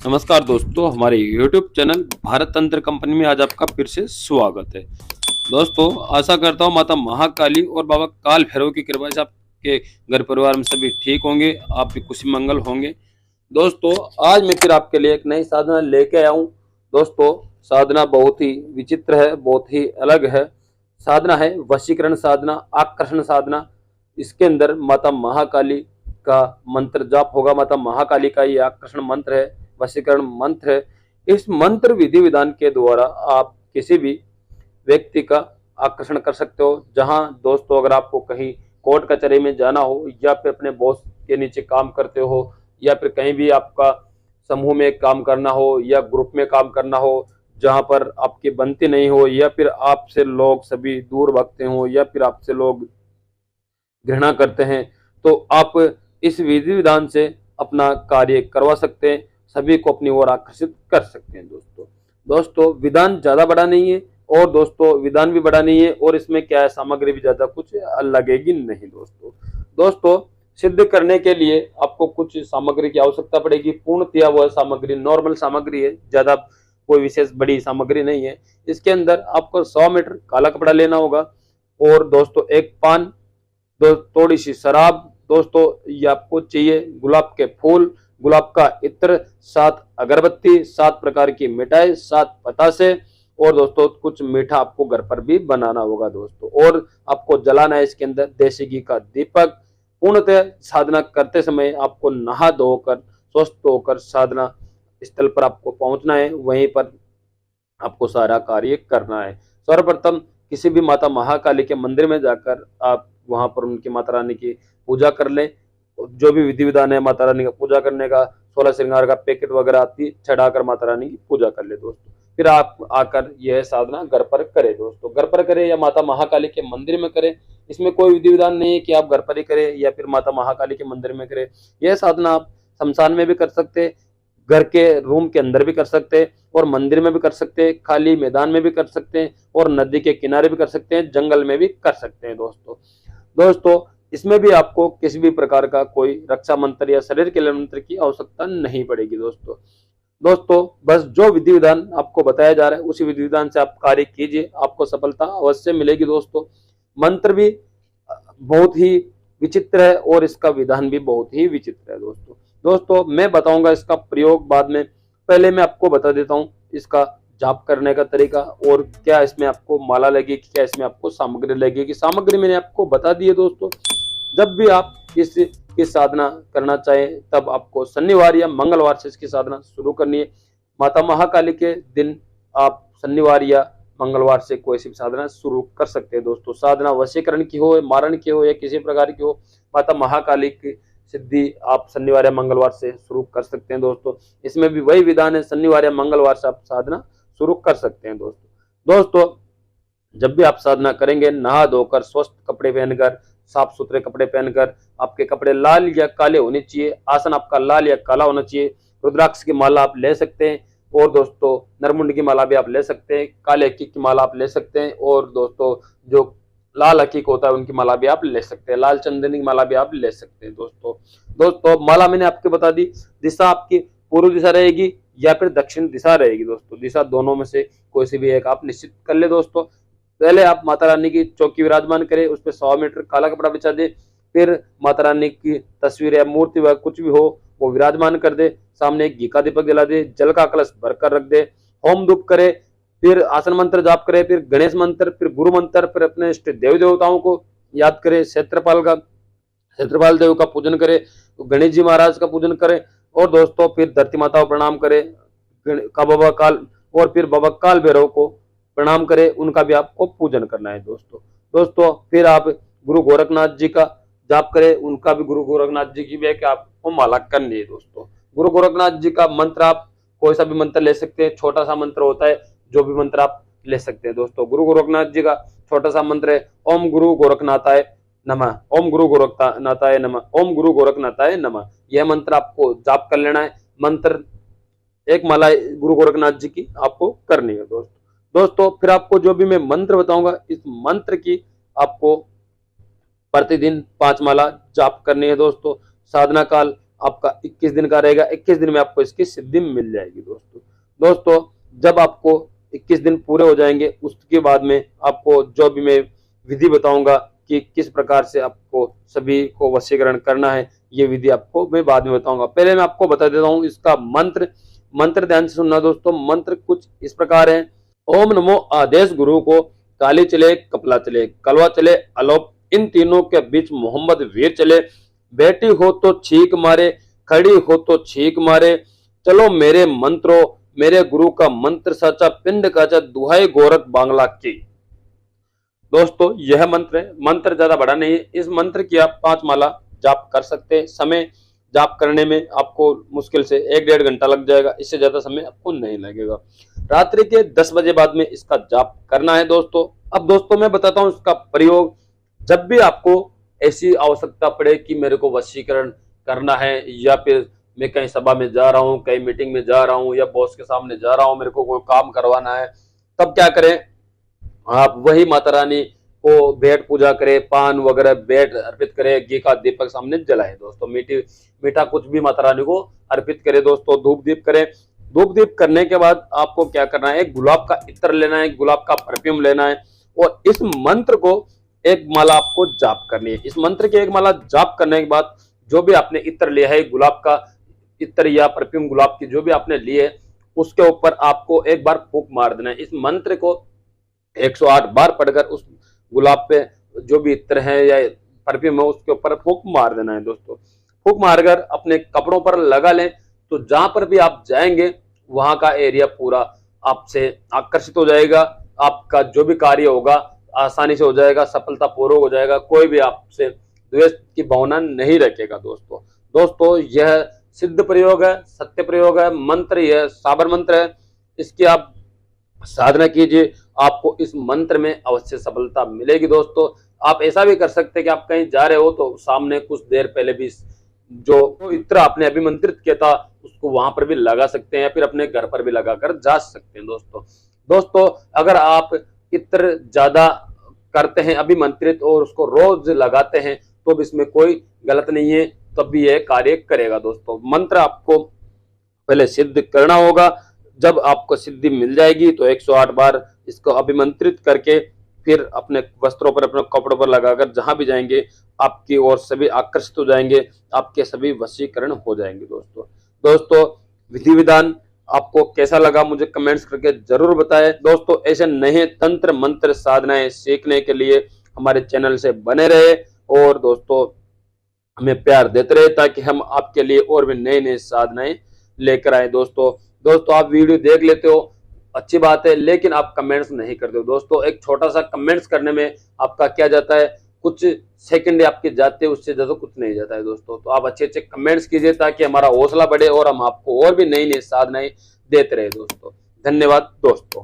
नमस्कार दोस्तों, हमारे YouTube चैनल भारत तंत्र कंपनी में आज आपका फिर से स्वागत है। दोस्तों, आशा करता हूँ माता महाकाली और बाबा काल भैरव की कृपा से आपके घर परिवार में सभी ठीक होंगे, आप भी खुशी मंगल होंगे। दोस्तों, आज मैं फिर आपके लिए एक नई साधना लेके आया हूँ। दोस्तों, साधना बहुत ही विचित्र है, बहुत ही अलग है। साधना है वशीकरण साधना, आकर्षण साधना। इसके अंदर माता महाकाली का मंत्र जाप होगा। माता महाकाली का ये आकर्षण मंत्र है, वशीकरण मंत्र है। इस मंत्र विधि विधान के द्वारा आप किसी भी व्यक्ति का आकर्षण कर सकते हो। जहां दोस्तों, अगर आपको कहीं कोर्ट कचहरी में जाना हो, या फिर अपने बॉस के नीचे काम करते हो, या फिर कहीं भी आपका समूह में काम करना हो, या ग्रुप में काम करना हो जहां पर आपकी बनती नहीं हो, या फिर आपसे लोग सभी दूर भागते हो, या फिर आपसे लोग घृणा करते हैं, तो आप इस विधि विधान से अपना कार्य करवा सकते हैं, सभी को अपनी ओर आकर्षित कर सकते हैं। दोस्तों विधान ज्यादा बड़ा नहीं है, और दोस्तों विधान भी बड़ा नहीं है, और इसमें क्या है, सामग्री भी ज्यादा कुछ लगेगी नहीं। दोस्तों सिद्ध करने के लिए आपको कुछ सामग्री की आवश्यकता पड़ेगी। पूर्णतया वह सामग्री नॉर्मल सामग्री है, ज्यादा कोई विशेष बड़ी सामग्री नहीं है। इसके अंदर आपको 100 मीटर काला कपड़ा लेना होगा, और दोस्तों एक पान, थोड़ी सी शराब, दोस्तों ये आपको चाहिए। गुलाब के फूल, गुलाब का इत्र, 7 अगरबत्ती, 7 प्रकार की मिठाई, 7 पतासे, और दोस्तों कुछ मीठा आपको घर पर भी बनाना होगा दोस्तों। और आपको जलाना है इसके अंदर देसी घी का दीपक। पूर्णतः साधना करते समय आपको नहा धोकर स्वस्थ होकर साधना स्थल पर आपको पहुंचना है, वहीं पर आपको सारा कार्य करना है। सर्वप्रथम किसी भी माता महाकाली के मंदिर में जाकर आप वहां पर उनकी माता रानी की पूजा कर लें। जो भी विधि विधान है माता रानी का पूजा करने का, 16 श्रृंगार का पैकेट वगैरह आती चढ़ाकर माता रानी की पूजा कर ले दोस्तों। फिर आप आकर यह साधना घर पर करें दोस्तों। घर पर करें या माता महाकाली के मंदिर में करें, इसमें कोई विधि विधान नहीं है कि आप घर पर ही करें या फिर माता महाकाली के मंदिर में करें। यह साधना आप शमशान में भी कर सकते हैं, घर के रूम के अंदर भी कर सकते हैं, और मंदिर में भी कर सकते हैं, खाली मैदान में भी कर सकते हैं, और नदी के किनारे भी कर सकते हैं, जंगल में भी कर सकते हैं दोस्तों इसमें भी आपको किसी भी प्रकार का कोई रक्षा मंत्र या शरीर के मंत्र की आवश्यकता नहीं पड़ेगी दोस्तों बस जो विधि विधान आपको बताया जा रहा है उसी विधि विधान से आप कार्य कीजिए, आपको सफलता अवश्य मिलेगी दोस्तों। मंत्र भी बहुत ही विचित्र है, और इसका विधान भी बहुत ही विचित्र है दोस्तों मैं बताऊंगा इसका प्रयोग बाद में। पहले मैं आपको बता देता हूँ इसका जाप करने का तरीका, और क्या इसमें आपको माला लगेगी, क्या इसमें आपको सामग्री लगेगी। सामग्री मैंने आपको बता दी है दोस्तों। जब भी आप इसकी साधना करना चाहें, तब आपको शनिवार या मंगलवार से इसकी साधना शुरू करनी है। माता महाकाली के दिन आप शनिवार या मंगलवार से कोई सी साधना शुरू कर सकते हैं दोस्तों। साधना वशीकरण की हो, मारण की हो, या किसी प्रकार की हो, माता महाकाली की सिद्धि आप शनिवार या मंगलवार से शुरू कर सकते हैं दोस्तों। इसमें भी वही विधान है, शनिवार या मंगलवार से आप साधना शुरू कर सकते हैं दोस्तों जब भी आप साधना करेंगे, नहा धोकर स्वस्थ कपड़े पहनकर, साफ सुथरे कपड़े पहनकर, आपके कपड़े लाल या काले होने चाहिए, आसन आपका लाल या काला होना चाहिए। रुद्राक्ष की माला आप ले सकते हैं, और दोस्तों नरमुंड की माला भी आप ले सकते हैं, काले हकीक की माला आप ले सकते हैं, और दोस्तों जो लाल हकीक होता है उनकी माला भी आप ले सकते हैं, लाल चंदन की माला भी आप ले सकते हैं दोस्तों माला मैंने आपको बता दी। दिशा आपकी पूर्व दिशा रहेगी या फिर दक्षिण दिशा रहेगी दोस्तों। दिशा दोनों में से कोई सी भी एक आप निश्चित कर ले दोस्तों। पहले आप माता रानी की चौकी विराजमान करें, उस पर 100 मीटर काला कपड़ा बिछा दे। फिर माता रानी की तस्वीर या मूर्ति व कुछ भी हो वो विराजमान कर दे। सामने एक घी का दीपक जला दे, जल का कलश भरकर रख दे, होम धूप करे, फिर आसन मंत्र जाप करे, फिर गणेश मंत्र, फिर गुरु मंत्र, फिर अपने इष्ट देव देवताओं को याद करे। क्षेत्रपाल देव का पूजन करे, तो गणेश जी महाराज का पूजन करे, और दोस्तों फिर धरती माता को प्रणाम करे का बाबा काल, और फिर बाबा काल भैरव को प्रणाम करे, उनका भी आपको पूजन करना है दोस्तों फिर आप गुरु गोरखनाथ जी का जाप करें, उनका भी गुरु गोरखनाथ जी की भी है कि आपको माला करनी है दोस्तों। गुरु गोरखनाथ जी का मंत्र आप कोई सा भी मंत्र ले सकते हैं, छोटा सा मंत्र होता है, जो भी मंत्र आप ले सकते हैं दोस्तों। गुरु गोरखनाथ जी का छोटा सा मंत्र है ओम गुरु गोरखनाथाय नमः, ओम गुरु गोरखनाथाय नमः, ओम गुरु गोरखनाथाय नमः। यह मंत्र आपको जाप कर लेना है। मंत्र एक माला गुरु गोरखनाथ जी की आपको करनी है दोस्तों फिर आपको जो भी मैं मंत्र बताऊंगा, इस मंत्र की आपको प्रतिदिन 5 माला जाप करनी है दोस्तों। साधना काल आपका 21 दिन का रहेगा। 21 दिन में आपको इसकी सिद्धि मिल जाएगी दोस्तों जब आपको 21 दिन पूरे हो जाएंगे उसके बाद में आपको जो भी मैं विधि बताऊंगा कि किस प्रकार से आपको सभी को वशीकरण करना है, ये विधि आपको मैं बाद में बताऊंगा। पहले मैं आपको बता देता हूँ इसका मंत्र ध्यान से सुनना दोस्तों। मंत्र कुछ इस प्रकार है। ओम नमो आदेश गुरु को, काली चले कपला चले, कलवा चले अलोप, इन तीनों के बीच मोहम्मद वीर चले, बैठी हो तो छींक मारे, खड़ी हो तो छींक मारे, चलो मेरे मंत्रो, मेरे गुरु का मंत्र साचा, पिंड काचा, दुहाई गोरख बांग्ला की। दोस्तों यह मंत्र है, मंत्र ज्यादा बड़ा नहीं है। इस मंत्र की आप 5 माला जाप कर सकते हैं। समय जाप करने में आपको मुश्किल से 1-1.5 घंटा लग जाएगा, इससे ज्यादा समय आपको नहीं लगेगा। रात्रि के 10 बजे बाद में इसका जाप करना है दोस्तों। अब दोस्तों मैं बताता हूँ इसका प्रयोग। जब भी आपको ऐसी आवश्यकता पड़े कि मेरे को वशीकरण करना है, या फिर मैं कहीं सभा में जा रहा हूँ, कहीं मीटिंग में जा रहा हूँ, या बॉस के सामने जा रहा हूँ, मेरे को कोई काम करवाना है, तब क्या करें, आप वही माता रानी को भेंट पूजा करें, पान वगैरह भेंट अर्पित करें, घी का दीपक सामने जलाएं दोस्तों, मीठा कुछ भी माता रानी को अर्पित करें दोस्तों, धूप दीप करें। धूप दीप करने के बाद आपको क्या करना है, एक गुलाब का इत्र लेना है, गुलाब का परफ्यूम लेना है, और इस मंत्र को एक माला आपको जाप करनी है। इस मंत्र की एक माला जाप करने के बाद जो भी आपने इत्र लिया है, गुलाब का इत्र या परफ्यूम गुलाब की जो भी आपने लिए, उसके ऊपर आपको एक बार फूंक मार देना है। इस मंत्र को 108 बार पढ़कर उस गुलाब पे जो भी इत्र है या परफ्यूम है उसके ऊपर फूंक मार देना है दोस्तों। फूंक मारकर अपने कपड़ों पर लगा लें, तो जहां पर भी आप जाएंगे वहां का एरिया पूरा आपसे आकर्षित हो जाएगा। आपका जो भी कार्य होगा आसानी से हो जाएगा, सफलतापूर्वक हो जाएगा, कोई भी आपसे द्वेष की भावना नहीं रखेगा दोस्तों यह सिद्ध प्रयोग है, सत्य प्रयोग है, मंत्र यह साबर मंत्र है। इसकी आप साधना कीजिए, आपको इस मंत्र में अवश्य सफलता मिलेगी दोस्तों। आप ऐसा भी कर सकते हैं कि आप कहीं जा रहे हो तो सामने कुछ देर पहले भी जो इत्र आपने अभिमंत्रित किया था उसको वहां पर भी लगा सकते हैं, या फिर अपने घर पर भी लगाकर जा सकते हैं दोस्तों अगर आप इत्र ज्यादा करते हैं अभिमंत्रित और उसको रोज लगाते हैं तो भी इसमें कोई गलत नहीं है, तब भी यह कार्य करेगा दोस्तों। मंत्र आपको पहले सिद्ध करना होगा। जब आपको सिद्धि मिल जाएगी तो 108 बार इसको अभिमंत्रित करके फिर अपने वस्त्रों पर, अपने कपड़ों पर लगाकर जहां भी जाएंगे आपकी ओर सभी आकर्षित हो जाएंगे, आपके सभी वशीकरण हो जाएंगे दोस्तों विधि विधान आपको कैसा लगा मुझे कमेंट्स करके जरूर बताएं दोस्तों। ऐसे नए तंत्र मंत्र साधनाएं सीखने के लिए हमारे चैनल से बने रहे और दोस्तों हमें प्यार देते रहे, ताकि हम आपके लिए और भी नए नए साधनाएं लेकर आए दोस्तों आप वीडियो देख लेते हो अच्छी बात है, लेकिन आप कमेंट्स नहीं करते हो दोस्तों। एक छोटा सा कमेंट्स करने में आपका क्या जाता है, कुछ सेकंड आपके जाते हैं, उससे ज्यादा कुछ नहीं जाता है दोस्तों। तो आप अच्छे अच्छे कमेंट्स कीजिए ताकि हमारा हौसला बढ़े और हम आपको और भी नई नई साधनाएं देते रहे दोस्तों। धन्यवाद दोस्तों।